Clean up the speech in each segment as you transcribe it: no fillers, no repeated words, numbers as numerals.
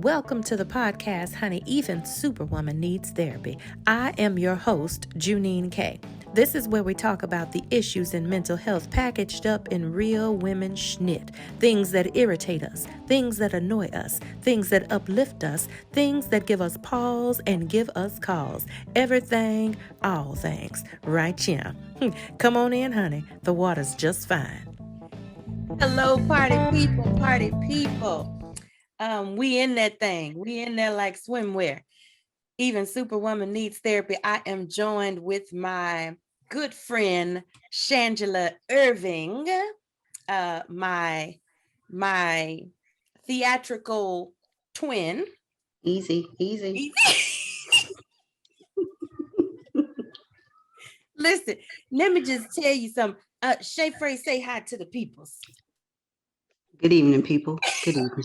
Welcome to the podcast, Honey, Even Superwoman Needs Therapy. I am your host, Junine K. This is where we talk about the issues in mental health packaged up in real women schnitt. Things that irritate us, things that annoy us, things that uplift us, things that give us pause and give us cause. Everything, all things. Right here. Come on in, honey. The water's just fine. Hello, party people, party people. We in that thing. We in there like swimwear. Even Superwoman Needs Therapy. I am joined with my good friend Shanjala Irving, my theatrical twin. Easy. Listen, let me just tell you something. Shay Frey, say hi to the peoples. Good evening, people. Good evening.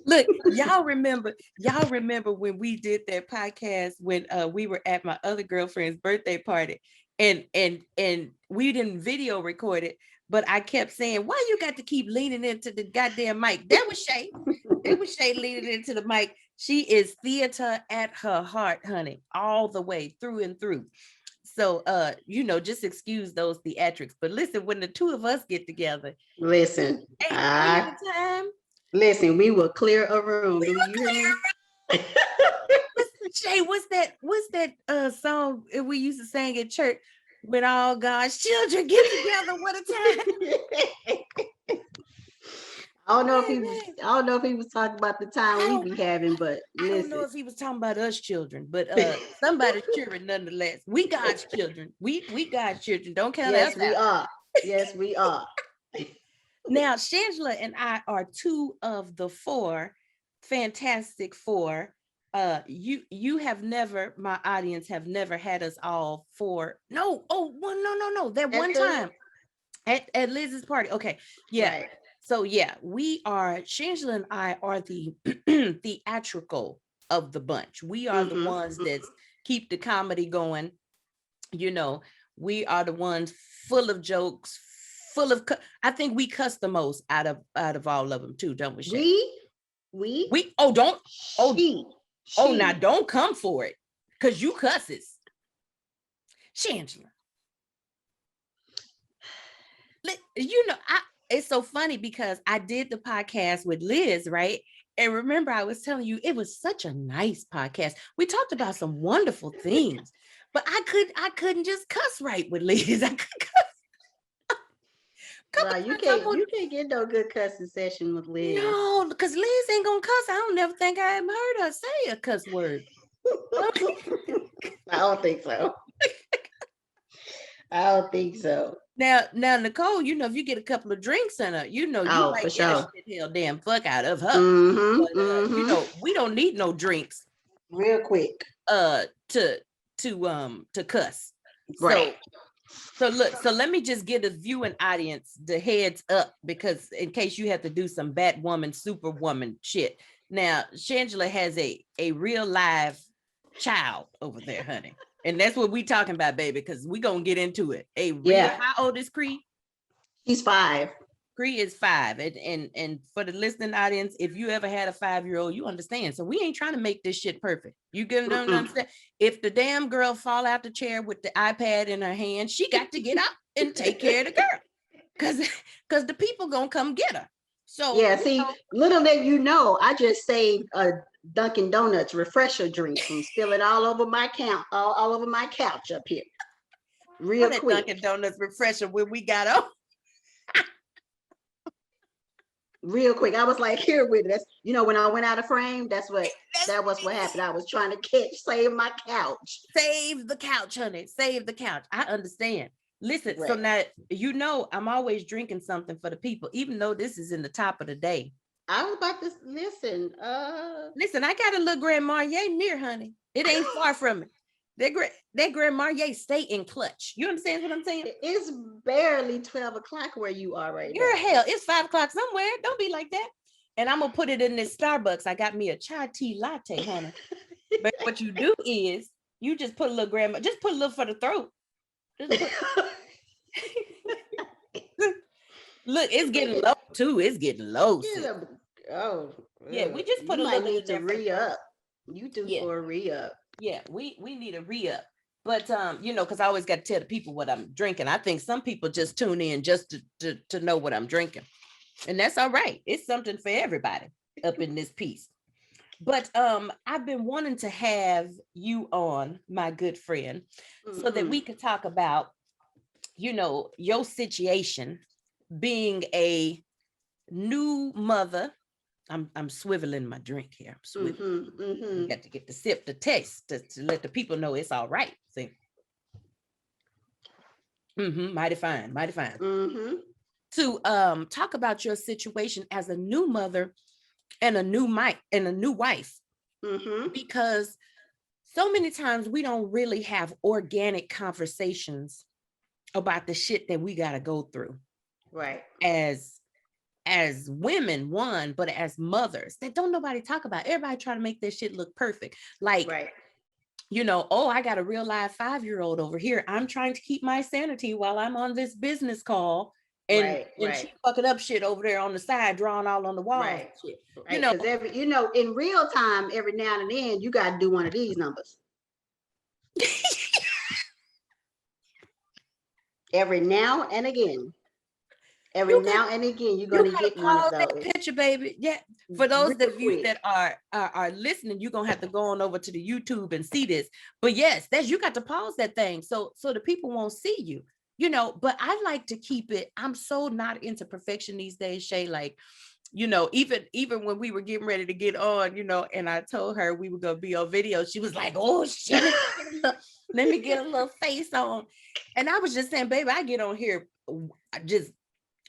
Look, y'all remember when we did that podcast when we were at my other girlfriend's birthday party and we didn't video record it, but I kept saying, why you got to keep leaning into the goddamn mic? That was Shay. It was Shay leaning into the mic. She is theater at her heart, honey, all the way through and through. So just excuse those theatrics. But listen, when the two of us get together, Listen, time. Listen, we will clear a room. Do you hear me? Shay, what's that song we used to sing at church? When all God's children get together, what a time. I don't know if he was talking about the time we be having, but listen. I don't know if he was talking about us children, but somebody's children nonetheless. We God's children. We God's children. Don't count us out. Yes, we are. Now, Shanjala and I are two of the four fantastic four. You have never, my audience have never had us all four. No. That one time at Liz's party. Okay. Yeah. Right. So yeah, we are, Shanjala and I are the theatrical of the bunch. We are the ones that keep the comedy going. You know, we are the ones full of jokes, I think we cuss the most out of all of them too, don't we, Shay? We now don't come for it because you cusses. Shanjala, it's so funny because I did the podcast with Liz, right? And remember, I was telling you, it was such a nice podcast. We talked about some wonderful things, but I couldn't just cuss right with Liz. I could cuss. Wow, you can't get no good cussing session with Liz. No, because Liz ain't gonna cuss. I don't never think I ever heard her say a cuss word. I don't think so. Now, Nicole, if you get a couple of drinks in her, you might get a hell damn fuck out of her. But, we don't need no drinks real quick to cuss. Right. So let me just give the viewing audience the heads up, because in case you have to do some Batwoman, Superwoman shit. Now, Shanjala has a real live child over there, honey. And that's what we talking about, baby, because we're going to get into it. How old is Cree? He's 5. Cree is 5. And for the listening audience, if you ever had a 5-year-old, you understand. So we ain't trying to make this shit perfect. You don't understand. If the damn girl fall out the chair with the iPad in her hand, she got to get up and take care of the girl. Because the people going to come get her. So yeah, see, little did you know, I just saved a Dunkin' Donuts refresher drink from spilling all over my couch up here. Real quick. Dunkin' Donuts refresher when we got on. Real quick, I was like, here with it. That's, when I went out of frame, that was what happened. I was trying to save my couch. Save the couch, honey. Save the couch. I understand. Listen, right. So now, I'm always drinking something for the people, even though this is in the top of the day. I was about to listen. Listen, I got a little Grand Marnier near, honey. It ain't far from it. That Grand Marnier stay in clutch. You understand what I'm saying? It's barely 12 o'clock where you are right now. You're hell. It's 5 o'clock somewhere. Don't be like that. And I'm going to put it in this Starbucks. I got me a chai tea latte, honey. But what you do is you just put a little just put a little for the throat. Look, it's getting low too. It's getting low. Yeah, we just You put a might little bit need in to there for the first. re-up. You do Yeah, for a re-up. yeah, we need a re-up. But because I always got to tell the people what I'm drinking. I think some people just tune in just to know what I'm drinking. And that's all right. It's something for everybody up in this piece. But I've been wanting to have you on, my good friend, so that we could talk about, your situation being a new mother. I'm swiveling my drink here. I'm swiveling. You got to get the sip, the taste, to let the people know it's all right. See, mighty fine, mighty fine. To talk about your situation as a new mother and a new wife, because so many times we don't really have organic conversations about the shit that we got to go through, Right. as women, one, but as mothers that don't nobody talk about. Everybody try to make this shit look perfect, like, Right. oh, I got a real live 5-year-old over here, I'm trying to keep my sanity while I'm on this business call, and Right. she Right. fucking up shit over there on the side, drawing all on the walls Right. and shit. Right. Because in real time, every now and then, you got to do one of these numbers. Every now and again. Every You now and again, you're You gonna gotta get one of pause that those picture, baby. Yeah. For those real of you quick. that are listening, you're gonna have to go on over to the YouTube and see this. But yes, that's, you got to pause that thing so the people won't see you. But I like to keep it. I'm so not into perfection these days, Shay. Like, even when we were getting ready to get on, and I told her we were gonna be on video, she was like, "Oh shit, let me get a little face on." And I was just saying, baby, I get on here just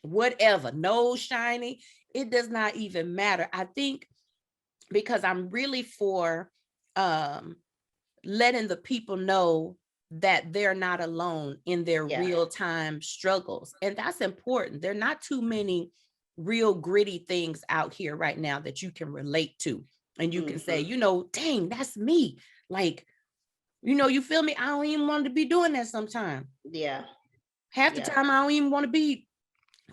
whatever, no shiny, it does not even matter. I think because I'm really for um letting the people know that they're not alone in their real-time struggles, and that's important. There are not too many real gritty things out here right now that you can relate to, and you can say, dang, that's me. Like, you feel me? I don't even want to be doing that sometime. Yeah. Half the time I don't even want to be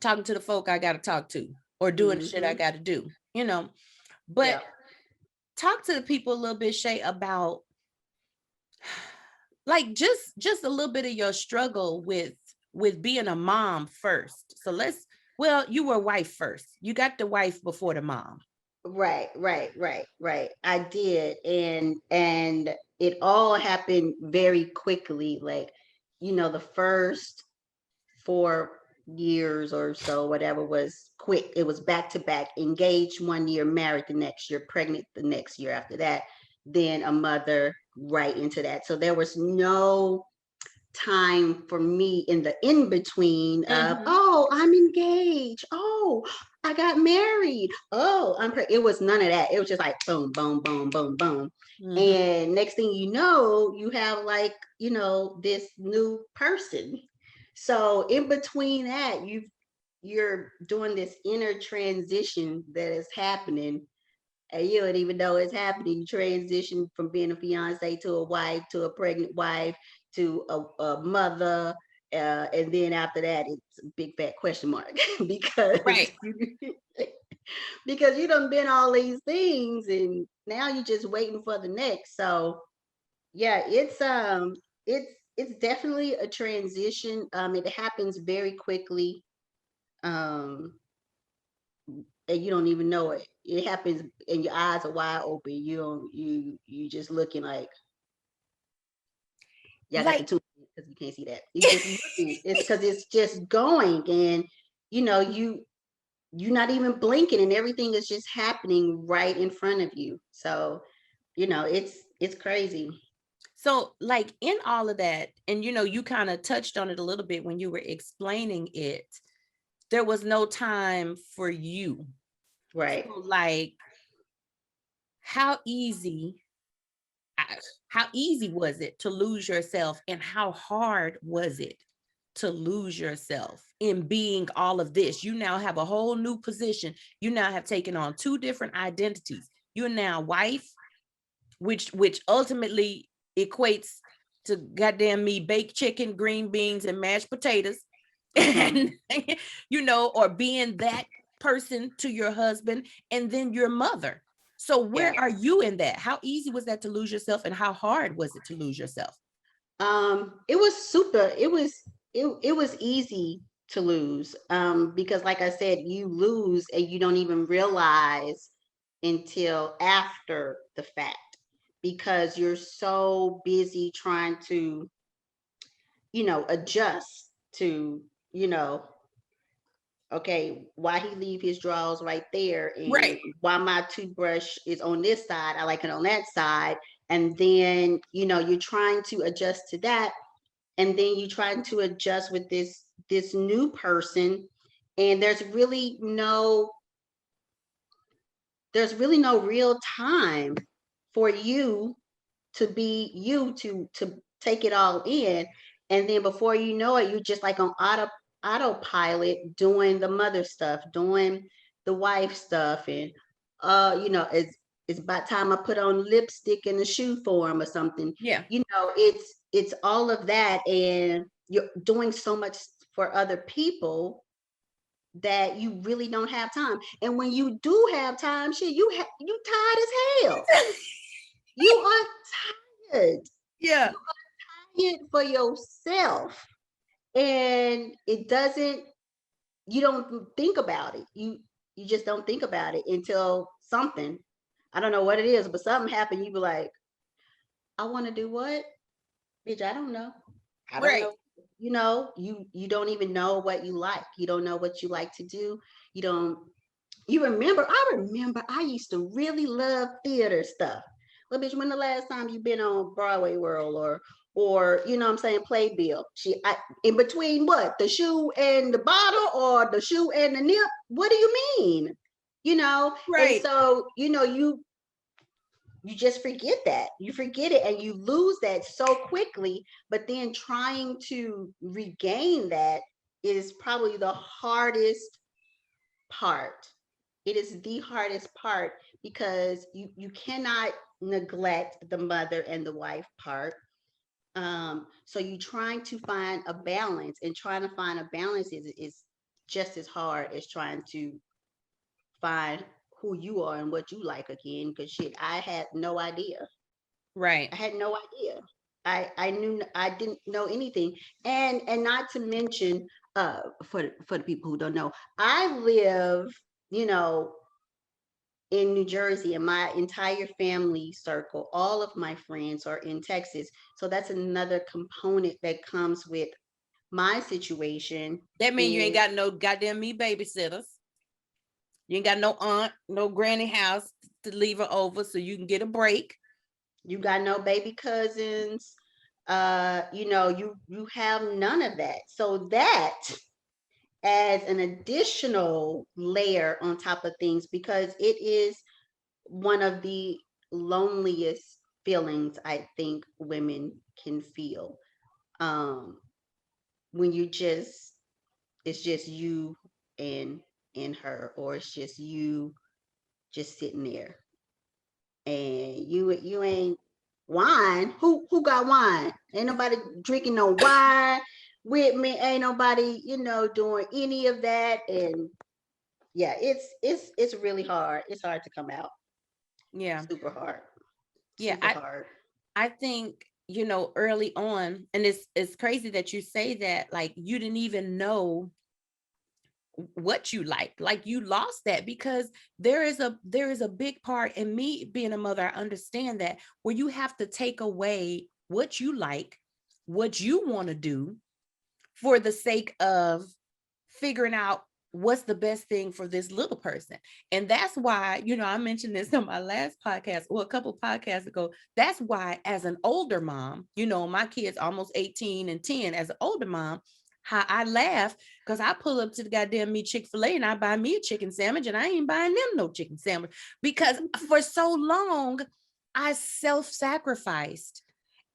talking to the folk I got to talk to, or doing the shit I got to do, but talk to the people a little bit, Shay, about like just a little bit of your struggle with being a mom first. So you were a wife first. You got the wife before the mom. Right. I did, and it all happened very quickly. Like, the first 4 years or so, whatever, was quick. It was back to back. Engaged one year, married the next year, pregnant the next year after that, then a mother right into that. So there was no time for me in the in between of, oh, I'm engaged, oh, I got married, oh, it was none of that. It was just like boom, boom, boom, boom, boom. And next thing you know, you have like, this new person. So in between that, you're doing this inner transition that is happening, and you don't even know it's happening. You transition from being a fiance to a wife, to a pregnant wife, to a mother, and then after that, it's a big fat question mark because Right. because you done been all these things, and now you're just waiting for the next. So yeah, it's definitely a transition. It happens very quickly. Um, and you don't even know it. It happens, and your eyes are wide open. You don't, you just looking like, y'all got the Like, two because you can't see that. You just looking. It's because it's just going, and you're not even blinking, and everything is just happening right in front of you. So, it's crazy. so like in all of that, and you kind of touched on it a little bit when you were explaining it, there was no time for you. Right. So like, how easy how easy was it to lose yourself, and how hard was it to lose yourself in being all of this? You now have a whole new position. You now have taken on two different identities. You're now wife, which ultimately equates to goddamn me baked chicken, green beans, and mashed potatoes. And or being that person to your husband, and then your mother. So Yeah. where are you in that? How easy was that to lose yourself, and how hard was it to lose yourself? It was super. It was easy to lose. Because like I said, you lose and you don't even realize until after the fact because you're so busy trying to, adjust to, you know, okay, why he leave his drawers right there and Right. why my toothbrush is on this side, I like it on that side. And then, you're trying to adjust to that. And then you trying to adjust with this new person. And there's really no real time for you to be you to take it all in. And then before you know it, you're just like on autopilot doing the mother stuff, doing the wife stuff. And it's about time I put on lipstick and a shoe for him or something. Yeah. It's all of that, and you're doing so much for other people that you really don't have time. And when you do have time, shit, you tired as hell. You are tired. Yeah. You are tired for yourself. And it doesn't, you don't think about it. You just don't think about it until something. I don't know what it is, but something happened. You be like, I want to do what? Bitch, I don't know. I don't Right. know. You don't even know what you like. You don't know what you like to do. You don't I remember I used to really love theater stuff. Well, bitch, when the last time you been on Broadway World or what I'm saying, Playbill? In between what? The shoe and the bottle or the shoe and the nip? What do you mean? And Right. so, you just forget that. You forget it and you lose that so quickly, but then trying to regain that is probably the hardest part. It is the hardest part because you cannot neglect the mother and the wife part. So you trying to find a balance, and trying to find a balance is just as hard as trying to find who you are and what you like again. Because shit, I had no idea. Right. I had no idea. I didn't know anything, and not to mention, for the people who don't know, I live, you know, in New Jersey, and my entire family circle, all of my friends are in Texas. So that's another component that comes with my situation That means you ain't is got no goddamn me babysitters. You ain't got no aunt, no granny house to leave her over so you can get a break. you got no baby cousins. You have none of that. So that as an additional layer on top of things, because it is one of the loneliest feelings I think women can feel. Um, when it's just you and her, or it's just you just sitting there, and you ain't wine. Who got wine? Ain't nobody drinking no wine with me. Ain't nobody, doing any of that. And yeah, it's really hard. It's hard to come out. Yeah. Super hard. Yeah. Super I hard. I think, early on, and it's crazy that you say that, like you didn't even know what you like you lost that, because there is a big part in me being a mother. I understand that, where you have to take away what you like, what you want to do, for the sake of figuring out what's the best thing for this little person. And that's why, I mentioned this on my last podcast, or a couple of podcasts ago. That's why, as an older mom, my kids almost 18 and 10, as an older mom, how I laugh, because I pull up to the goddamn me Chick-fil-A and I buy me a chicken sandwich, and I ain't buying them no chicken sandwich, because for so long I self-sacrificed.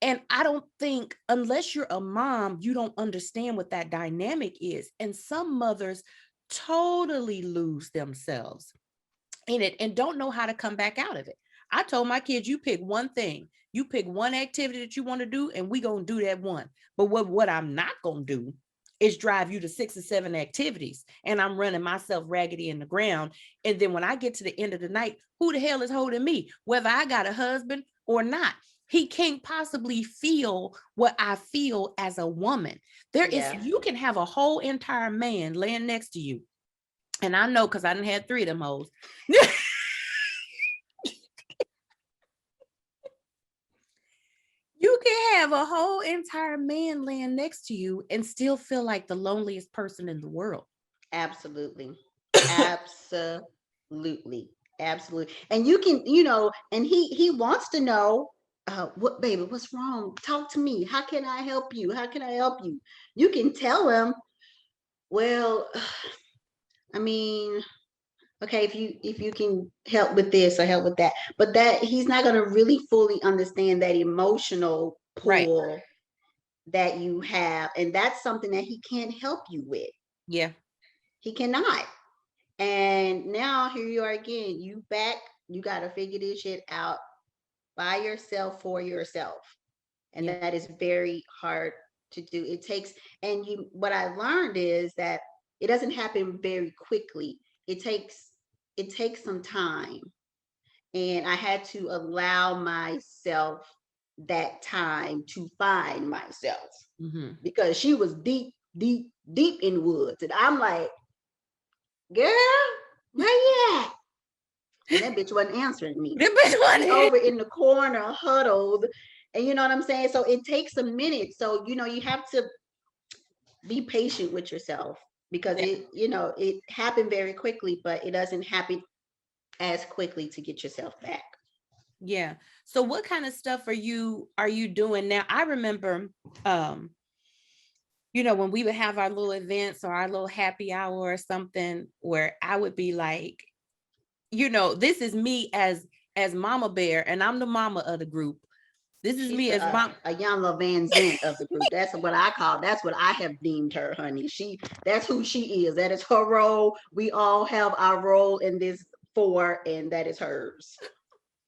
And I don't think, unless you're a mom, you don't understand what that dynamic is. And some mothers totally lose themselves in it and don't know how to come back out of it. I told my kids, you pick one thing, you pick one activity that you want to do, and we gonna do that one. But what I'm not gonna do is drive you to 6 or 7 activities, and I'm running myself raggedy in the ground. And then when I get to the end of the night, who the hell is holding me, whether I got a husband or not? He can't possibly feel what I feel as a woman. There is, Yeah, you can have a whole entire man laying next to you, and I know because I didn't have 3 of them hoes. You can have a whole entire man laying next to you and still feel like the loneliest person in the world. absolutely. Absolutely. Absolutely. And you can, and he wants to know, what, baby, what's wrong? Talk to me. How can I help you? How can I help you? You can tell him, well, I mean, okay, if you can help with this or help with that. But that he's not going to really fully understand that emotional Right. pull that you have, and that's something that he can't help you with. Yeah. He cannot. And now here you are again. You back. You got to figure this shit out by yourself for yourself, and Yeah. that is very hard to do. It takes, and you. What I learned is that it doesn't happen very quickly. It takes it takes some time, and I had to allow myself that time to find myself Mm-hmm. because she was deep, deep, deep in the woods, and I'm like, girl, where you at? And that bitch wasn't answering me. The bitch one. Over in the corner, huddled. And you know what I'm saying? So it takes a minute. So, you have to be patient with yourself because Yeah. it happened very quickly, but it doesn't happen as quickly to get yourself back. Yeah. So what kind of stuff are you doing now? I remember um when we would have our little events or our little happy hour or something where I would be like, this is me as mama bear, and I'm the mama of the group. This is She's me as mom. a young Van Zant of the group. That's what I call. That's what I have deemed her, honey. That's who she is. That is her role. We all have our role in this and that is hers.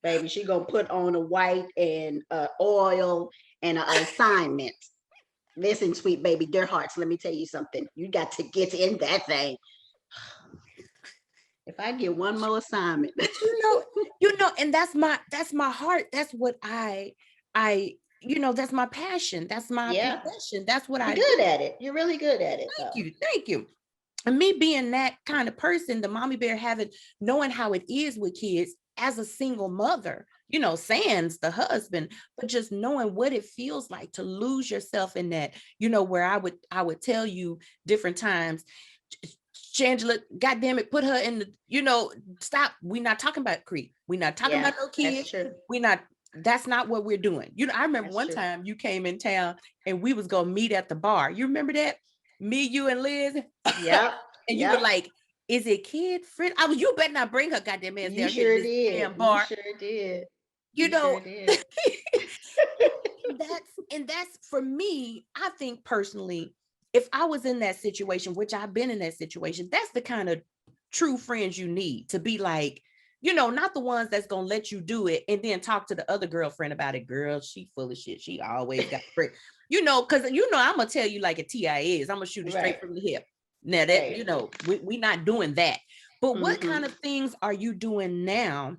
Baby, she gonna put on a white and oil and an assignment. Listen, sweet baby, dear hearts, let me tell you something. You got to get in that thing. If I get one more assignment, But and that's my heart. That's what that's my passion. That's my yeah, profession. That's what you're I good do. at it. You're really good at it, Thank though. you. Thank you. And me being that kind of person, the mommy bear knowing how it is with kids as a single mother, sans the husband, but just knowing what it feels like to lose yourself in that, where I would tell you different times, Shanjala, goddamn it, put her in stop. We're not talking about Creek. We're not talking Yeah, about no that's kids. true. We're not, that's not what we're doing. I remember That's one true. time you came in town and we was gonna meet at the bar. You remember that? Me, you, and Liz. Yep. And you were Yep. like, is it kid friend? You better not bring her goddamn ass You down here to sure this did. damn You bar. sure did. You You know, sure did. and that's for me, I think personally, if I was in that situation, which I've been in that situation, that's the kind of true friends you need to be like, not the ones that's gonna let you do it and then talk to the other girlfriend about it. Girl, she full of shit. She always got friend. Because I'm gonna tell you like a TI is. I'm gonna shoot it straight Right. from the hip. Now that Right. we not doing that. But what Mm-hmm. kind of things are you doing now,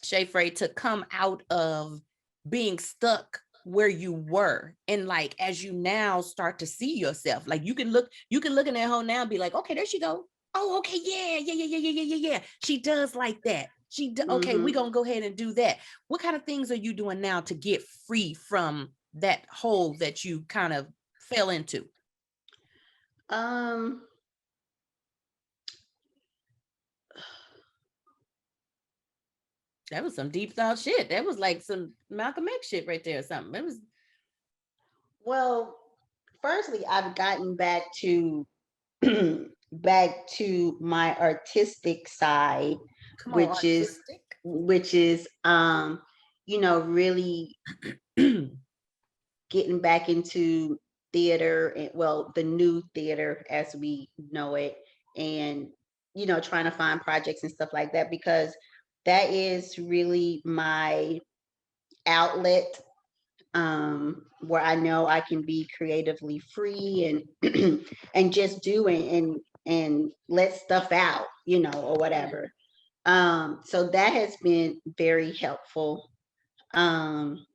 Shay Frey, to come out of being stuck where you were, and like as you now start to see yourself, like you can look in that hole now and be like, okay, there she go. Oh, okay, yeah, yeah, yeah, yeah, yeah, yeah, yeah, yeah. She does like that. Okay, Mm-hmm. we gonna go ahead and do that. What kind of things are you doing now to get free from that hole that you kind of fell into? Um, That was some deep thought shit. That was like some Malcolm X shit right there or something. It was. well, firstly, I've gotten back to back to my artistic side, Come on, which is artistic. which is really getting back into theater, and well, the new theater as we know it, and trying to find projects and stuff like that, because that is really my outlet. where I know I can be creatively free and and just do and let stuff out, or Yeah. whatever. So that has been very helpful. Um,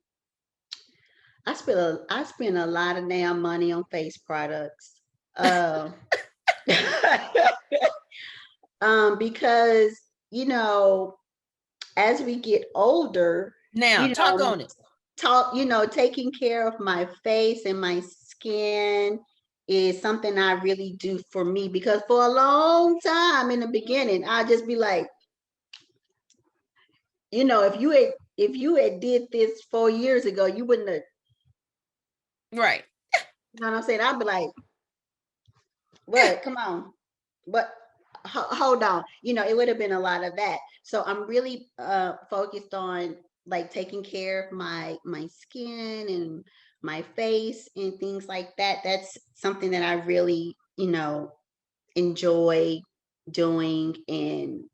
I spend a lot of damn money on face products. Uh, because as we get older, Now, you talk know, on it. taking care of my face and my skin is something I really do for me, because for a long time in the beginning, I'll just be like, if you had did this 4 years ago, you wouldn't have, Right. you know what I'm saying? I'd be like, what? Come on. But hold on, it would have been a lot of that. So I'm really focused on like taking care of my skin and my face and things like that. That's something that I really enjoy doing, and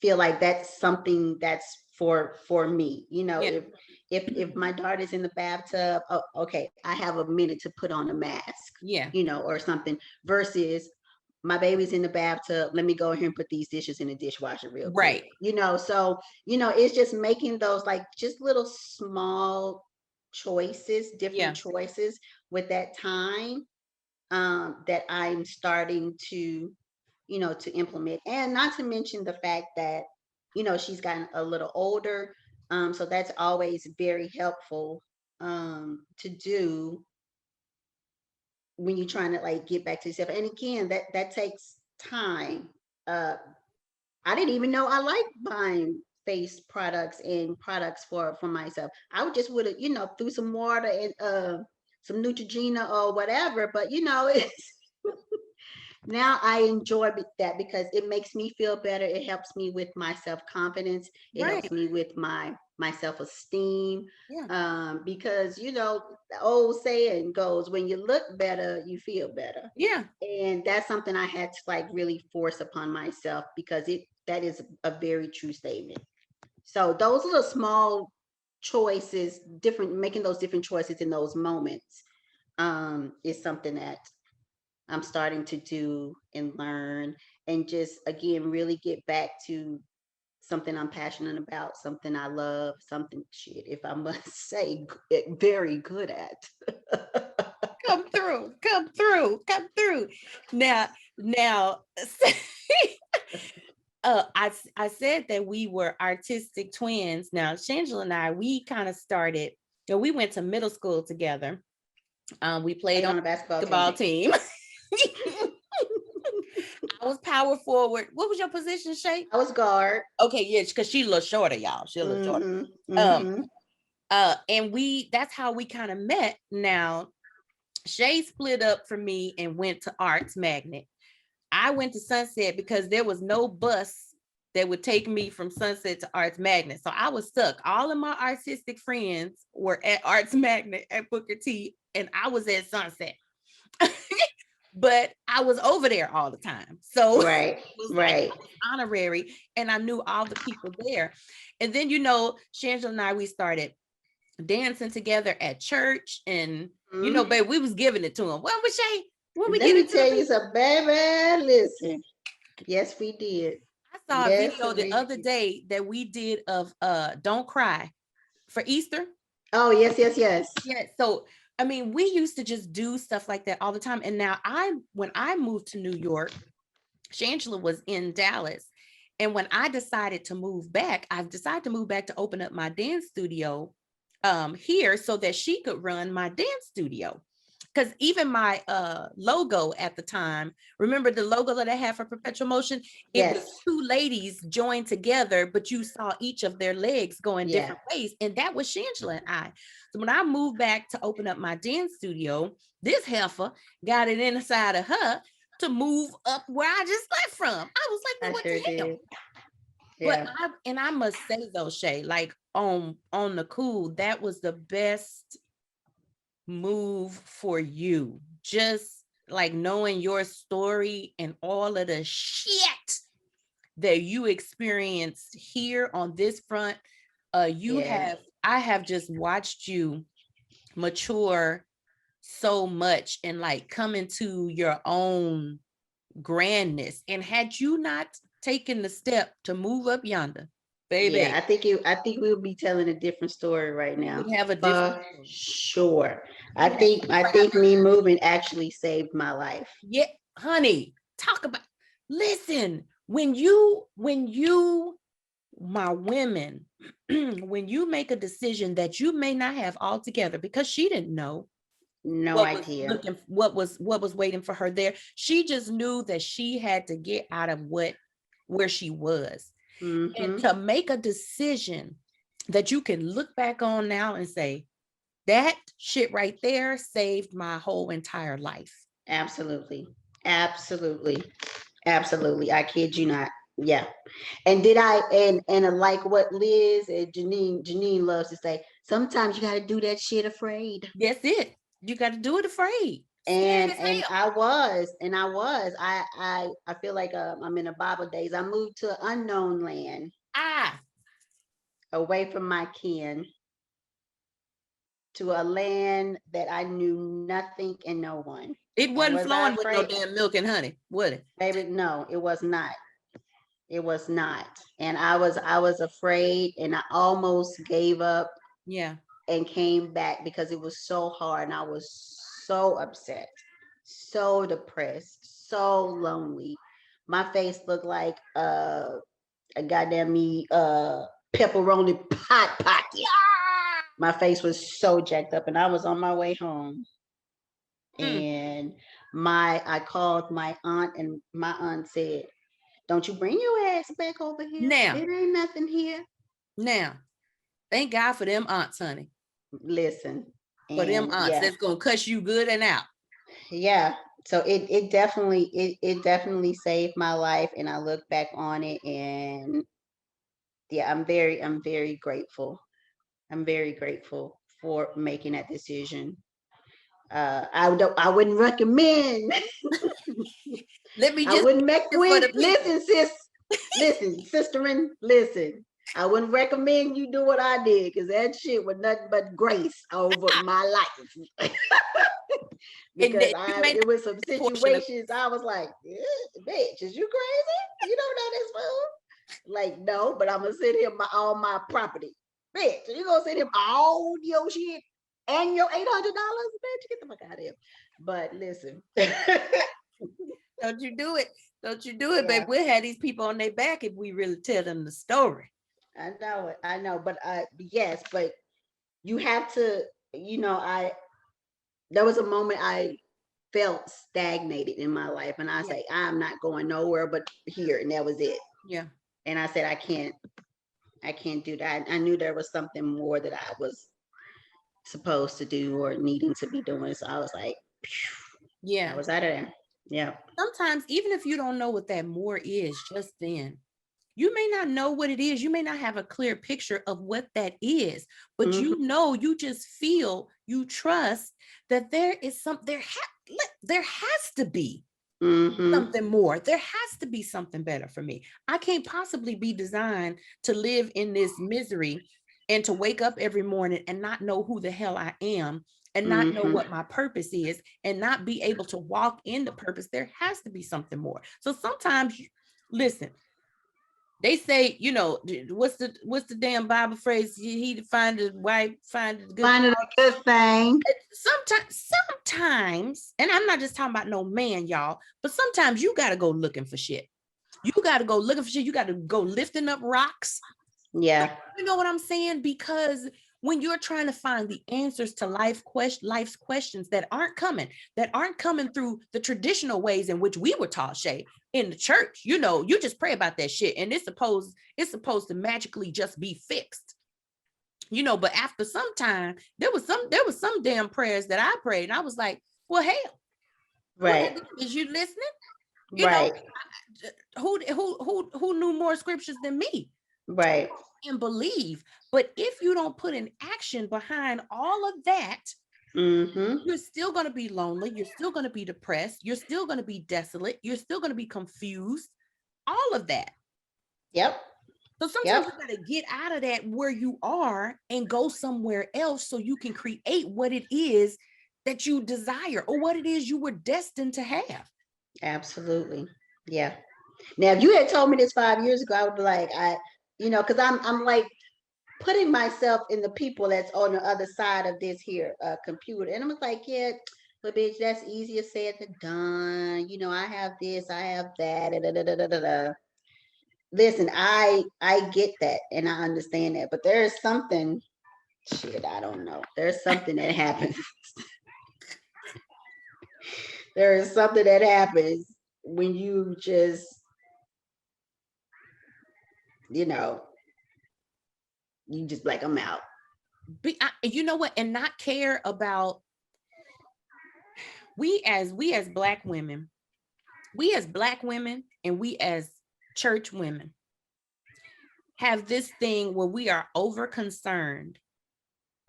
feel like that's something that's for me. Yeah. If my daughter's in the bathtub, oh, okay, I have a minute to put on a mask, Yeah. or something, versus my baby's in the bathtub, let me go here and put these dishes in the dishwasher real quick. Right. So it's just making those, like, just little small choices, different Yeah. choices with that time, that I'm starting to implement. And not to mention the fact that, she's gotten a little older. So that's always very helpful to do when you're trying to like get back to yourself. And again, that takes time. Uh I didn't even know I like buying face products and products for myself. I would just would have, threw some water and some Neutrogena or whatever. But it's now I enjoy that because it makes me feel better. It helps me with my self-confidence. It helps Right. me with my self-esteem. Yeah. Because the old saying goes, when you look better, you feel better. Yeah. And that's something I had to like really force upon myself, because it that is a very true statement. So those little small choices, different making those different choices in those moments, is something that I'm starting to do and learn, and just again really get back to something I'm passionate about, something I love, something, shit, if I must say, very good at. Come through. Come through. Come through. Now, I said that we were artistic twins. Now, Shanjala and I, we kind of started, we went to middle school together. We played Played on on a the basketball basketball team. team. I was power forward. What was your position, Shay? I was guard. Okay, yeah, because she a little shorter, y'all. She a little shorter. Mm-hmm. Um, Mm-hmm. and that's how we kind of met. Now, Shay split up from me and went to Arts Magnet. I went to Sunset because there was no bus that would take me from Sunset to Arts Magnet. So I was stuck. All of my artistic friends were at Arts Magnet at Booker T, and I was at Sunset. But I was over there all the time. So it Right. was like Right. I was honorary and I knew all the people there. And then, Shangela and I, we started dancing together at church. And, Mm-hmm. babe, we was giving it to them. Well, we Shay, when we Let get me into the tell you people, something, baby. Listen. Yes, we did. I saw a Yes, video the we other did. day that we did of Don't Cry for Easter. Oh, yes, yes, yes. Yeah. So I mean, we used to just do stuff like that all the time. And now when I moved to New York, Shangela was in Dallas. And when I decided to move back, I decided to move back to open up my dance studio here so that she could run my dance studio. Because even my logo at the time, remember the logo that I had for Perpetual Motion? It was Yes. two ladies joined together, but you saw each of their legs going Yeah. different ways. And that was Shangela and I. So when I moved back to open up my dance studio, this heifer got it inside of her to move up where I just left from. I was like, well, I what sure the hell? did. But Yeah. I must say though, Shay, like on the cool, that was the best move for you. Just like knowing your story and all of the shit that you experienced here on this front. You Yeah. have I have just watched you mature so much and like come into your own grandness. And had you not taken the step to move up yonder, Yeah, baby, I think we'll be telling a different story right we now. would have a different For story. sure. We would have I think me moving actually saved my life. yeah, honey, talk about listen, when you my women, when you make a decision that you may not have altogether because she didn't know No idea. what was waiting for her there. She just knew that she had to get out of where she was. And Mm-hmm. to make a decision that you can look back on now and say, that shit right there saved my whole entire life. Absolutely. Absolutely. Absolutely. I kid you not. Yeah. And did I and like what Liz and Janine loves to say, sometimes you gotta do that shit afraid. That's it. You got to do it afraid. Scared as And hell. I feel like I'm in a Bible days. I moved to unknown land Ah, away from my kin to a land that I knew nothing and no one. it And wasn't was I flowing with no afraid? damn milk and honey, was it? Baby, no, it was not. It was not. And I was afraid and I almost gave up Yeah. and came back because it was so hard and I was so upset, so depressed, so lonely. My face looked like a goddamn me pepperoni pot pocket. My face was so jacked up and I was on my way home Mm. and my I called my aunt and my aunt said, "Don't you bring your ass back over here. Now, It ain't nothing here." now, thank God for them aunts, honey. Listen. For them And aunts yeah, that's gonna cuss you good and out. yeah. So it definitely saved my life and I look back on it and yeah, I'm very grateful. I'm very grateful for making that decision. I wouldn't recommend. Let me I just wouldn't make for with the people. listen, sis. Listen, sisterin, listen. I wouldn't recommend you do what I did because that shit was nothing but grace over my life. And Because then you made it was some that portion of situations I was like, bitch, is you crazy? You don't know this fool? Like, no, but I'm gonna sit here on my property. Bitch, you gonna sit here all your shit and your $800? Bitch, get the fuck out of here. But listen. don't you do it. Don't you do it, babe. Yeah, We'll have these people on their back if we really tell them the story. I know it. I know. But yes, but you have to, I there was a moment I felt stagnated in my life and I Yeah. say I'm not going nowhere but here and that was it. Yeah. And I said I can't do that. I knew there was something more that I was supposed to do or needing to be doing. So I was like, I Yeah. was out of there. Yeah. Sometimes, even if you don't know what that more is just then, you may not know what it is. You may not have a clear picture of what that is, but Hmm. you know, you just feel, you trust that there is some, there has to be Hmm. something more. There has to be something better for me. I can't possibly be designed to live in this misery and to wake up every morning and not know who the hell I am and not know Hmm. what my purpose is and not be able to walk in the purpose. There has to be something more. So sometimes, listen, they say, what's the damn Bible phrase? He find a wife, find a good Finding a cause. good thing. Sometimes, and I'm not just talking about no man, y'all, but sometimes you gotta go looking for shit. You gotta go looking for shit. You gotta go lifting up rocks. Yeah. You know what I'm saying? Because when you're trying to find the answers to life's questions that aren't coming through the traditional ways in which we were taught, Shay, in the church, you just pray about that shit, and it's supposed to magically just be fixed. But after some time, there was some damn prayers that I prayed, and I was like, well, hell, Right. is you listening? You know, Right. who knew more scriptures than me? Right. And believe. But if you don't put an action behind all of that, Hmm. you're still going to be lonely. You're still going to be depressed. You're still going to be desolate. You're still going to be confused. All of that. Yep. So sometimes you got to get out of that where you are and go somewhere else so you can create what it is that you desire or what it is you were destined to have. Absolutely. Yeah. Now, if you had told me this 5 years ago, I would be like, because I'm like putting myself in the people that's on the other side of this here computer, and I was like, yeah, but bitch, that's easier said than done. I have this, I have that. Da, da, da, da, da, da. Listen, I get that and I understand that, but there is something. Shit, I don't know. There's something that happens. There is something that happens when you just, you know, you just like, I'm out. You know what? And not care about we as black women, and we as church women have this thing where we are over concerned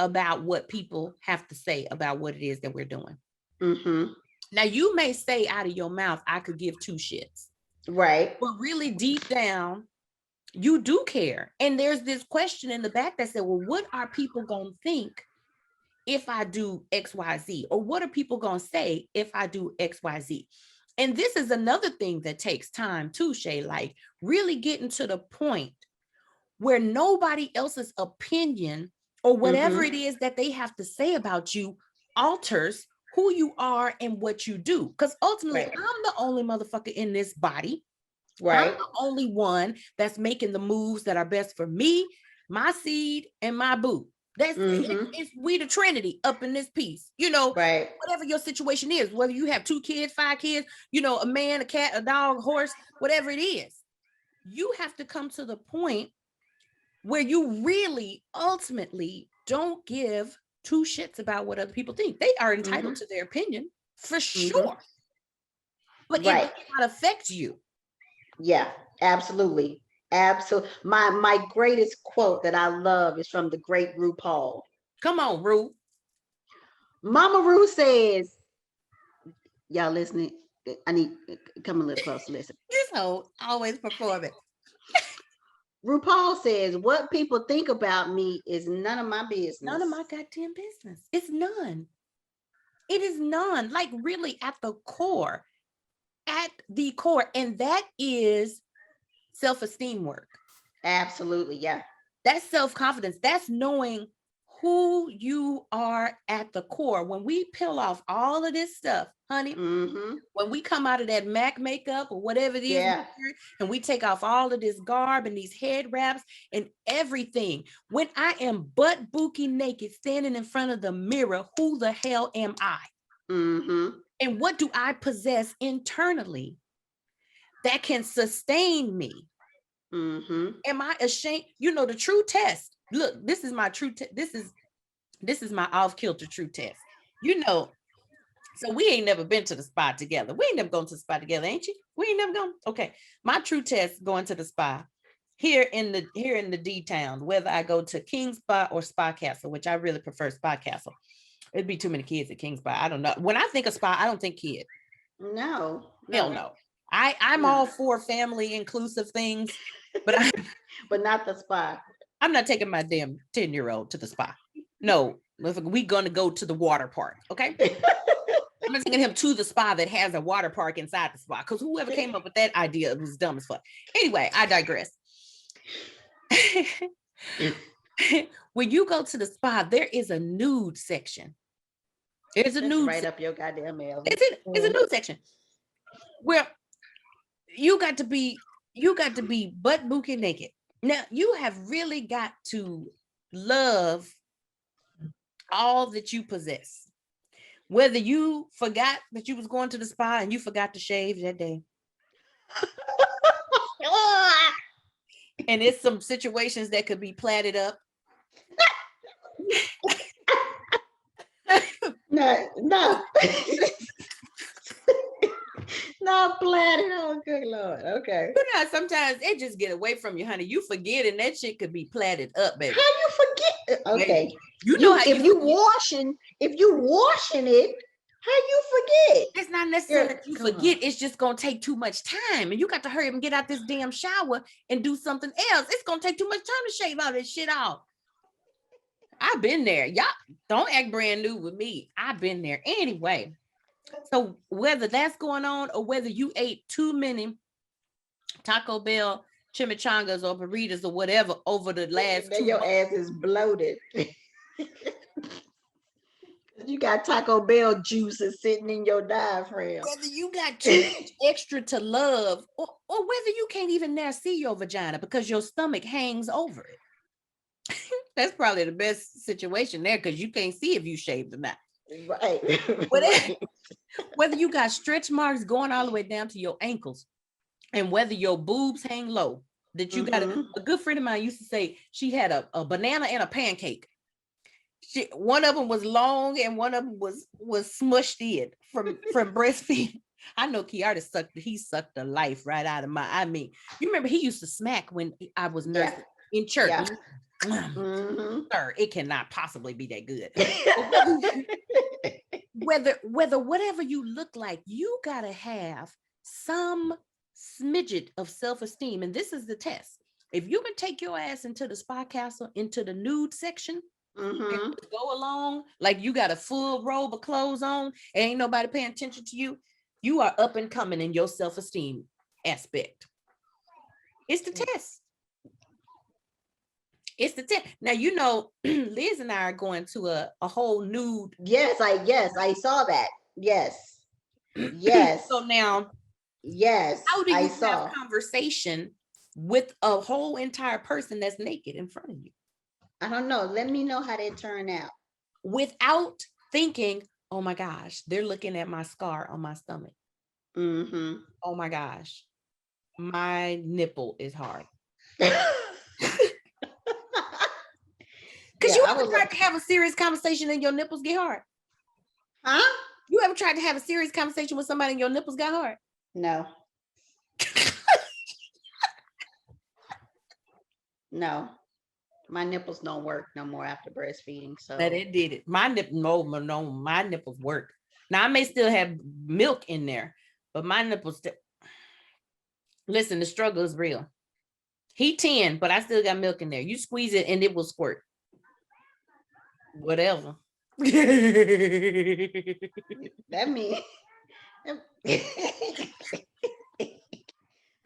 about what people have to say about what it is that we're doing. Mm-hmm. Now, you may say out of your mouth, I could give two shits. Right. But really deep down, you do care. And there's this question in the back that said, well, what are people going to think if I do X, Y, Z? Or what are people going to say if I do X, Y, Z? And this is another thing that takes time too, Shay, like really getting to the point where nobody else's opinion or whatever it is that they have to say about you alters who you are and what you do. Because ultimately, I'm the only motherfucker in this body. I'm the only one that's making the moves that are best for me, my seed, and my boo. That's it's we the Trinity up in this piece, whatever your situation is, whether you have 2 kids, 5 kids, a man, a cat, a dog, a horse, whatever it is, you have to come to the point where you really ultimately don't give 2 shits about what other people think. They are entitled to their opinion for sure, but it does not affect you. Yeah, absolutely. Absolutely. My greatest quote that I love is from the great RuPaul. Come on, Ru. Mama Ru says, y'all listening? I need come a little closer, listen. You know, always perform it. RuPaul says, what people think about me is none of my business. None of my goddamn business. It's none. It is none. Like really at the core. At the core. And that is self-esteem work. Absolutely. Yeah. That's self-confidence. That's knowing who you are at the core. When we peel off all of this stuff, honey, when we come out of that MAC makeup or whatever it is, and we take off all of this garb and these head wraps and everything, when I am butt bookie naked standing in front of the mirror, who the hell am I? And what do I possess internally that can sustain me? Am I ashamed? The true test. Look, this is my true test. This is my off-kilter true test. So we ain't never been to the spa together. We ain't never gone to the spa together, ain't you? We ain't never gone. Okay. My true test going to the spa here in the D town, whether I go to King Spa or Spa Castle, which I really prefer Spa Castle. It'd be too many kids at King Spa. I don't know. When I think of spa, I don't think kid. No. Hell no. I'm all for family inclusive things, but not the spa. I'm not taking my damn 10-year-old to the spa. No, we're gonna go to the water park, okay? I'm not taking him to the spa that has a water park inside the spa, because whoever came up with that idea was dumb as fuck. Anyway, I digress. When you go to the spa, there is a nude section. There's a nude right up your goddamn alley. It's a nude section where you got to be butt bookie naked. Now you have really got to love all that you possess. Whether you forgot that you was going to the spa and you forgot to shave that day. And it's some situations that could be platted up. No. Not platted. Oh, good Lord. Okay. Sometimes it just get away from you, honey. You forget, and that shit could be platted up, baby. How you forget? Okay. Baby, if you washing it, How you forget? It's not necessarily that you forget. It's just gonna take too much time, and you got to hurry up and get out this damn shower and do something else. It's gonna take too much time to shave all this shit off. I've been there. Y'all don't act brand new with me. I've been there anyway. So whether that's going on or whether you ate too many Taco Bell chimichangas or burritos or whatever over the last 2 your months, ass is bloated. You got Taco Bell juices sitting in your diaphragm. whether you got too much extra to love or whether you can't even now see your vagina because your stomach hangs over it. That's probably the best situation there because you can't see if you shaved or not. Right. Whether you got stretch marks going all the way down to your ankles and whether your boobs hang low, that you got a good friend of mine used to say she had a banana and a pancake. One of them was long and one of them was smushed in from breastfeeding. I know Kiara sucked the life right out of my. I mean, you remember he used to smack when I was nursing in church. Yeah. Sir, it cannot possibly be that good. whether whatever you look like, you gotta have some smidget of self-esteem, and this is the test. If you can take your ass into the spa castle, into the nude section, and go along like you got a full robe of clothes on, and ain't nobody paying attention to you, you are up and coming in your self-esteem aspect. It's the test. It's the test. Now, you know, Liz and I are going to a whole nude. Yes, I saw that. Yes. Yes. So now, yes, how do you have conversation with a whole entire person that's naked in front of you? I don't know. Let me know how they turn out. Without thinking, oh my gosh, they're looking at my scar on my stomach. Oh my gosh, my nipple is hard. Because you ever tried to have a serious conversation and your nipples get hard? Huh? You ever tried to have a serious conversation with somebody and your nipples got hard? No. No. My nipples don't work no more after breastfeeding. So that it did it. My nipples work. Now I may still have milk in there, but my nipples listen, the struggle is real. He 10, but I still got milk in there. You squeeze it and it will squirt. Whatever. That means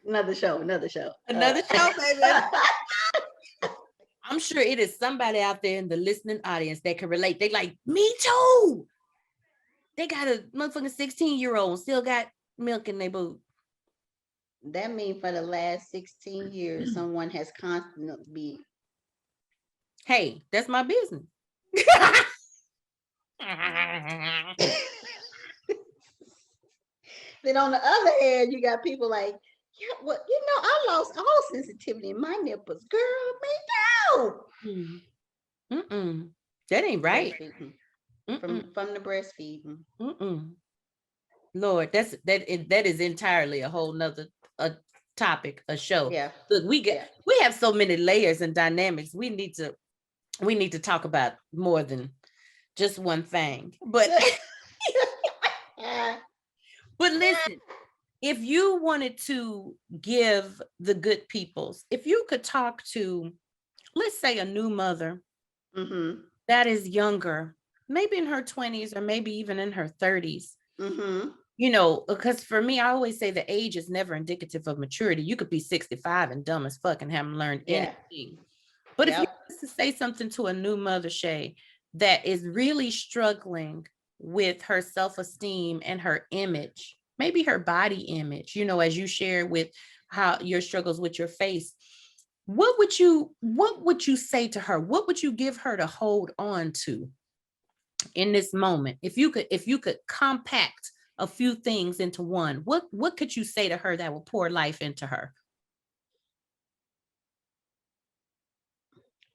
another show, baby. I'm sure it is somebody out there in the listening audience that can relate. They like, me too. They got a motherfucking 16-year-old still got milk in their boob. That means for the last 16 years, someone has constantly been. Hey, that's my business. Then on the other hand, you got people like, yeah, well, you know, I lost all sensitivity in my nipples. Girl, me too. That ain't right. From the breastfeeding. Lord, that is entirely a whole nother topic, a show. Yeah. Look, we have so many layers and dynamics. We need to talk about more than just one thing. But but listen, if you wanted to give the good peoples, if you could talk to, let's say, a new mother that is younger, maybe in her 20s or maybe even in her 30s, you know, because for me, I always say the age is never indicative of maturity. You could be 65 and dumb as fuck and haven't learned anything. But if you was to say something to a new mother, Shay, that is really struggling with her self-esteem and her image, maybe her body image, you know, as you share with how your struggles with your face, what would you say to her? What would you give her to hold on to in this moment? If you could compact a few things into one, what could you say to her that will pour life into her?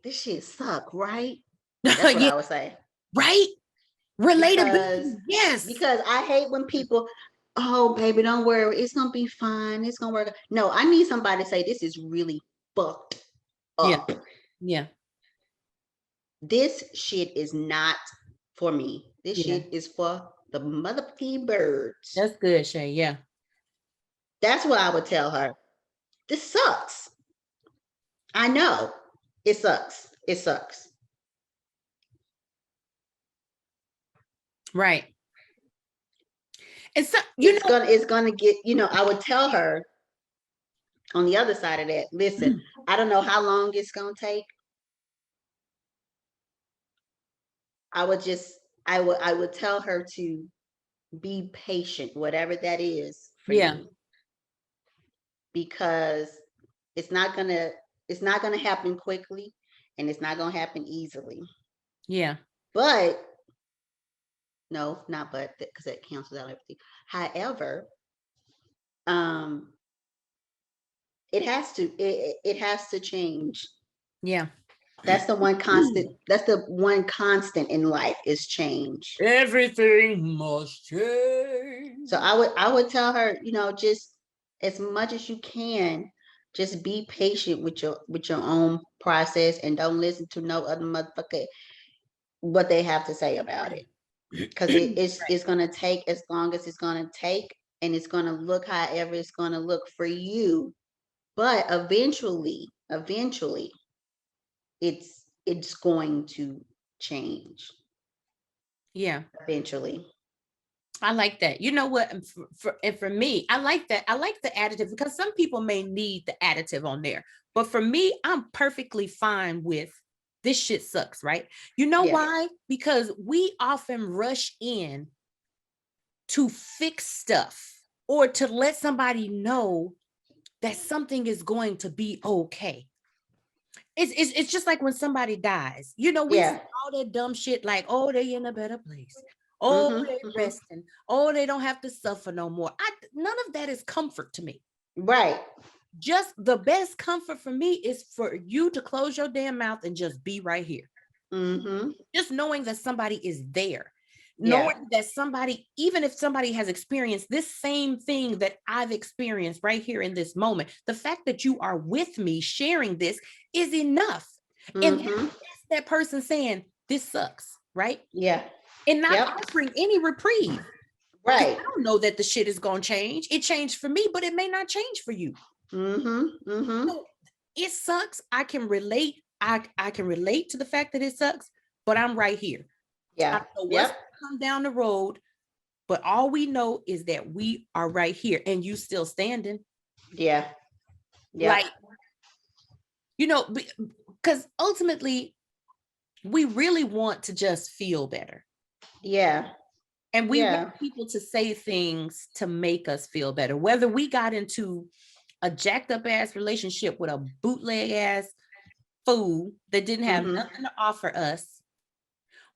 This shit suck, right? That's what I would say. Right? Relatability. Yes. Because I hate when people, oh baby, don't worry, it's gonna be fine, it's gonna work. No, I need somebody to say this is really fucked up. Yeah. This shit is not for me. This shit is for the motherfucking birds. That's good, Shay. Yeah. That's what I would tell her. This sucks. I know it sucks. It sucks. Right. And so, you know, It's gonna get, I would tell her on the other side of that, listen, I don't know how long it's gonna take. I would just I would tell her to be patient, whatever that is for yeah, you, because it's not gonna it's not gonna happen quickly, and it's not gonna happen easily. yeah, But no, not but, because that cancels out everything. However, um, it has to change. yeah. That's the one constant in life is change. Everything must change. So I would tell her, just as much as you can, just be patient with your own process, and don't listen to no other motherfucker what they have to say about it. Because it's gonna take as long as it's gonna take, and it's gonna look however it's gonna look for you. But eventually, it's going to change. Yeah. Eventually. I like that. You know what? And for me, I like that. I like the additive because some people may need the additive on there. But for me, I'm perfectly fine with this shit sucks, right? You know Yeah. why? Because we often rush in to fix stuff or to let somebody know that something is going to be okay. It's just like when somebody dies. You know, we say Yeah. all that dumb shit like, oh, they in a better place. Oh, Mm-hmm. they Mm-hmm. resting. Oh, they don't have to suffer no more. None of that is comfort to me. Right. Just the best comfort for me is for you to close your damn mouth and just be right here. Mm-hmm. Just knowing that somebody is there, Yeah. knowing that somebody, even if somebody has experienced this same thing that I've experienced right here in this moment, the fact that you are with me sharing this is enough. And Mm-hmm. that's that person saying, this sucks, right? Yeah. And not Yep. offering any reprieve. Because Right. I don't know that the shit is going to change. It changed for me, but it may not change for you. Mm-hmm. Mm-hmm. So it sucks. I can relate. I can relate to the fact that it sucks, but I'm right here. I Yeah. don't know what's Yep. going to come down the road, but all we know is that we are right here and you still standing. Yeah. Yep. Like, you know, because ultimately we really want to just feel better. Yeah. And we want Yeah. people to say things to make us feel better. Whether we got into a jacked up ass relationship with a bootleg ass fool that didn't have Mm-hmm. nothing to offer us,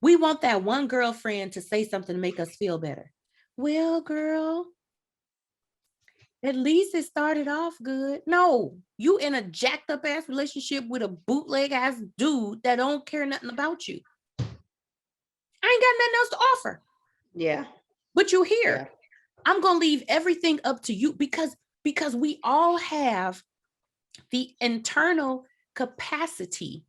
we want that one girlfriend to say something to make us feel better. Well, girl, at least it started off good. No, you in a jacked up ass relationship with a bootleg ass dude that don't care nothing about you. I ain't got nothing else to offer. Yeah. But you Yeah. here. I'm gonna leave everything up to you because we all have the internal capacity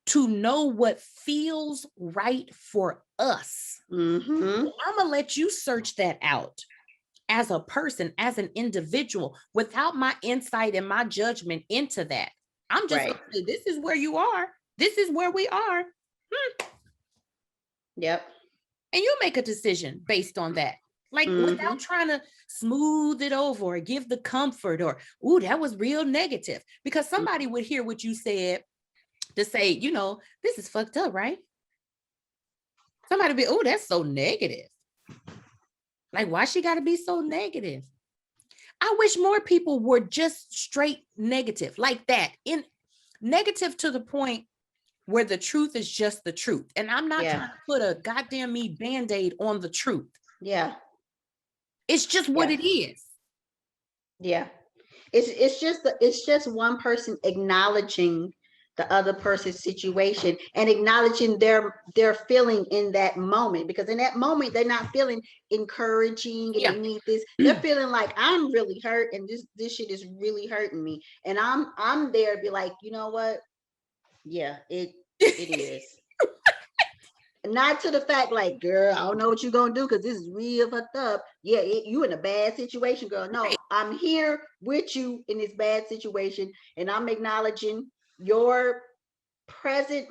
to know what feels right for us. Mm-hmm. I'm gonna let you search that out as a person, as an individual, without my insight and my judgment into that. I'm just Right. gonna say, this is where you are. This is where we are. Yep. And you make a decision based on that. Like Mm-hmm. without trying to smooth it over or give the comfort or, ooh, that was real negative. Because somebody would hear what you said to say, this is fucked up, right? Somebody be, oh, that's so negative. Like, why she got to be so negative? I wish more people were just straight negative like that. In negative to the point where the truth is just the truth. And I'm not Yeah. trying to put a goddamn me band-aid on the truth. Yeah. It's just what Yeah. it is. Yeah. It's just one person acknowledging the other person's situation and acknowledging their feeling in that moment, because in that moment they're not feeling encouraging and Yeah. they need this. They're feeling like, I'm really hurt and this shit is really hurting me, and I'm there to be like, you know what, yeah, it is. Not to the fact like, girl, I don't know what you're gonna do because this is real fucked up. Yeah, you in a bad situation, girl. No, Right. I'm here with you in this bad situation, and I'm acknowledging your present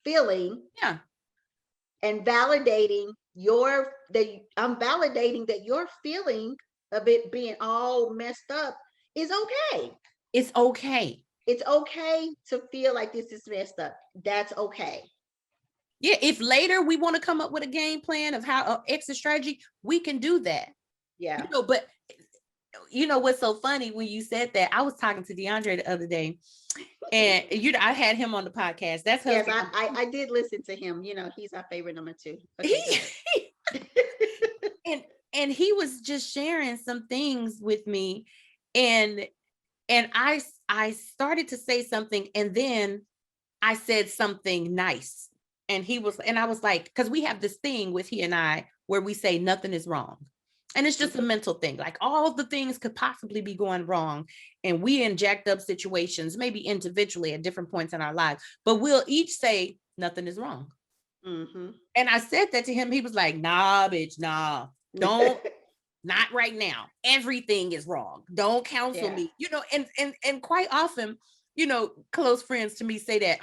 feeling Yeah. and validating your that I'm validating that your feeling of it being all messed up is okay. It's okay. It's okay to feel like this is messed up. That's okay. Yeah, if later we want to come up with a game plan of how exit strategy, we can do that. Yeah. But what's so funny when you said that? I was talking to DeAndre the other day, and I had him on the podcast. That's Yes, husband. I did listen to him. He's our favorite number two. Okay, He, and he was just sharing some things with me, and I started to say something, and then I said something nice, and I was like, because we have this thing with he and I where we say nothing is wrong. And it's just a mental thing. Like all the things could possibly be going wrong. And we in jacked up situations, maybe individually at different points in our lives, but we'll each say nothing is wrong. Mm-hmm. And I said that to him. He was like, nah, bitch, nah, don't, not right now. Everything is wrong. Don't counsel me. And quite often, close friends to me say that,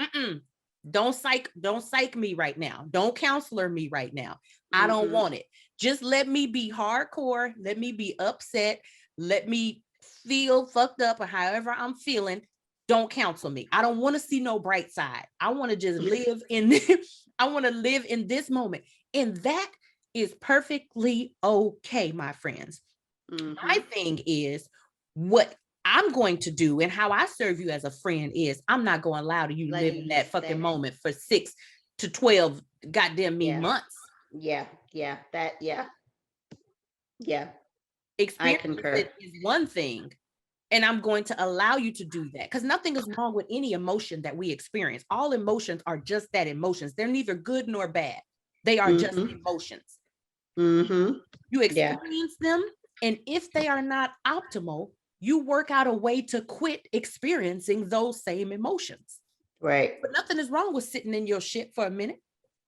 don't psych me right now. Don't counselor me right now. I don't want it. Just let me be hardcore. Let me be upset. Let me feel fucked up or however I'm feeling. Don't counsel me. I don't want to see no bright side. I want to just live in I want to live in this moment. And that is perfectly okay, my friends. My thing is what I'm going to do and how I serve you as a friend is I'm not going to allow you to live in that fucking moment for 6 to 12 goddamn months. Yeah. I Experience concur. it is one thing, and I'm going to allow you to do that because nothing is wrong with any emotion that we experience. All emotions are just that, emotions. They're neither good nor bad. They are just emotions. You experience them, and if they are not optimal, you work out a way to quit experiencing those same emotions. Right. But nothing is wrong with sitting in your shit for a minute.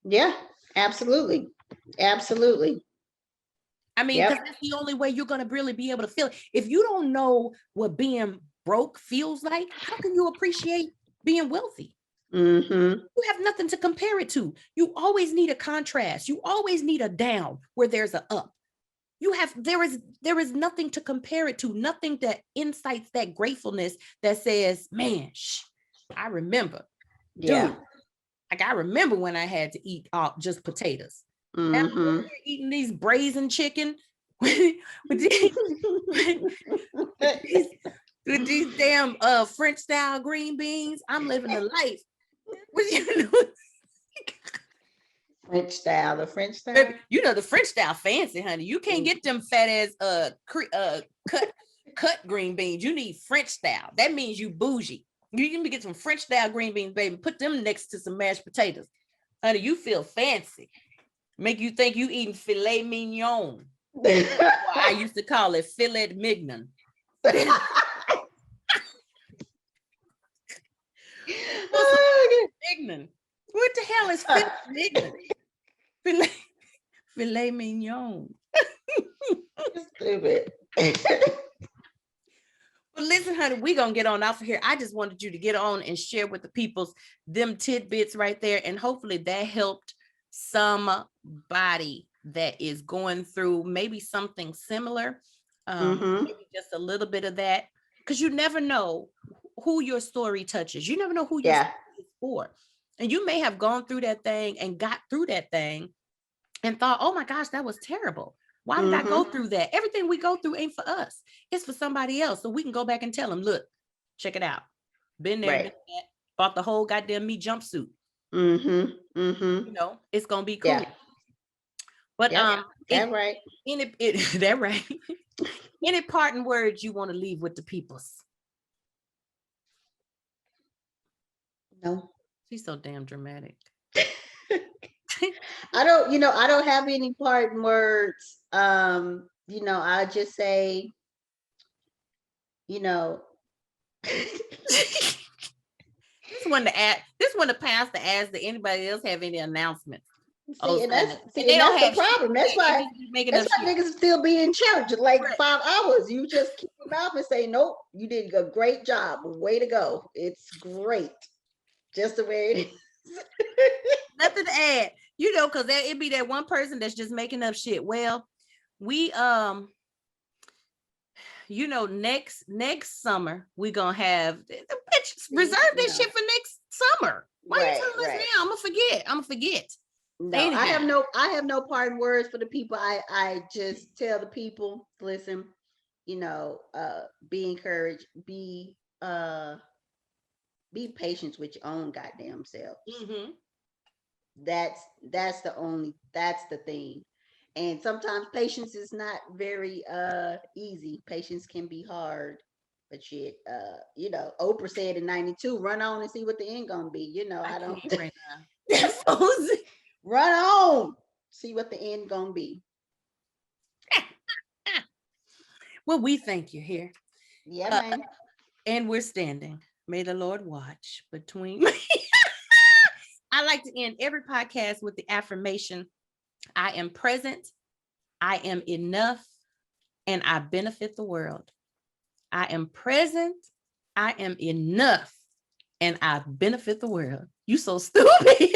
Yeah, absolutely. Absolutely. I mean, because that's the only way you're going to really be able to feel it. If you don't know what being broke feels like, how can you appreciate being wealthy? You have nothing to compare it to. You always need a contrast. You always need a down where there's an up. There is nothing to compare it to, nothing that incites that gratefulness that says, man, I remember. Dude, like I remember when I had to eat just potatoes. Now I'm eating these braised chicken with these damn French style green beans. I'm living the life. French style, the French style. Baby, the French style fancy, honey. You can't get them fat ass cut green beans. You need French style. That means you bougie. You can get some French style green beans, baby. Put them next to some mashed potatoes. Honey, you feel fancy. Make you think you eating filet mignon. I used to call it filet mignon. Mignon. What the hell is filet mignon? Filet mignon. Stupid. Well, listen, honey, we're going to get on off of here. I just wanted you to get on and share with the peoples them tidbits right there. And hopefully that helped somebody that is going through maybe something similar. Maybe just a little bit of that. Because you never know who your story touches. You never know who your story is for. And you may have gone through that thing and got through that thing and thought, oh my gosh, that was terrible. Why did I go through that? Everything we go through ain't for us. It's for somebody else. So we can go back and tell them, look, check it out. Been there, did that, bought the whole goddamn me jumpsuit. It's gonna be cool. Yeah. But that right. That right. Any parting words you want to leave with the peoples? No. She's so damn dramatic. I don't have any parting words. I just say, This one to pass to ask, did anybody else have any announcements? See, and that's they don't the have problem. That's why niggas still be in church like 5 hours. You just keep them out and say, nope, you did a great job. Way to go. It's great. Just the way it is. Nothing to add. Because it'd be that one person that's just making up shit. Well, we next summer we're gonna have reserve this shit for next summer. Why are you telling us now? I'm gonna forget. No, I have no parting words for the people. I just tell the people, listen, be encouraged, be patient with your own goddamn selves. Mm-hmm. That's the thing. And sometimes patience is not very easy. Patience can be hard. But shit, Oprah said in 92, run on and see what the end gonna be. I don't right now. Run on, see what the end gonna be. Well, we thank you here. Yeah, man. And we're standing. May the Lord watch between. I like to end every podcast with the affirmation: I am present, I am enough, and I benefit the world. I am present, I am enough, and I benefit the world. You so stupid.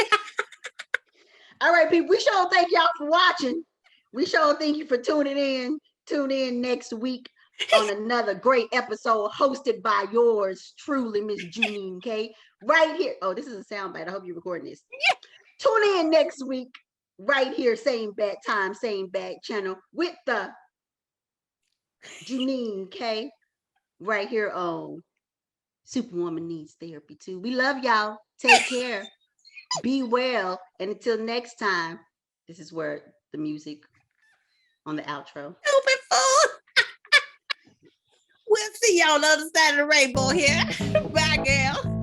All right, people, we sure thank y'all for watching. We sure thank you for tuning in. Tune in next week on another great episode hosted by yours truly, Miss Junine K. Right here. Oh, this is a soundbite. I hope you're recording this. Tune in next week, right here, same bad time, same bad channel, with the Junine K. Right here on Superwoman Needs Therapy Too. We love y'all. Take care. Be well. And until next time, this is where the music on the outro. Stupid fool. We'll see y'all on the other side of the rainbow here. Bye, girl.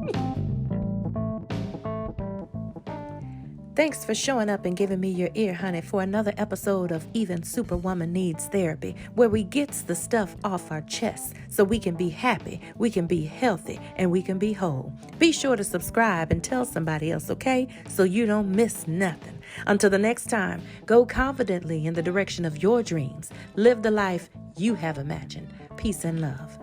Thanks for showing up and giving me your ear, honey, for another episode of Even Superwoman Needs Therapy, where we gets the stuff off our chests so we can be happy, we can be healthy, and we can be whole. Be sure to subscribe and tell somebody else, okay? So you don't miss nothing. Until the next time, go confidently in the direction of your dreams. Live the life you have imagined. Peace and love.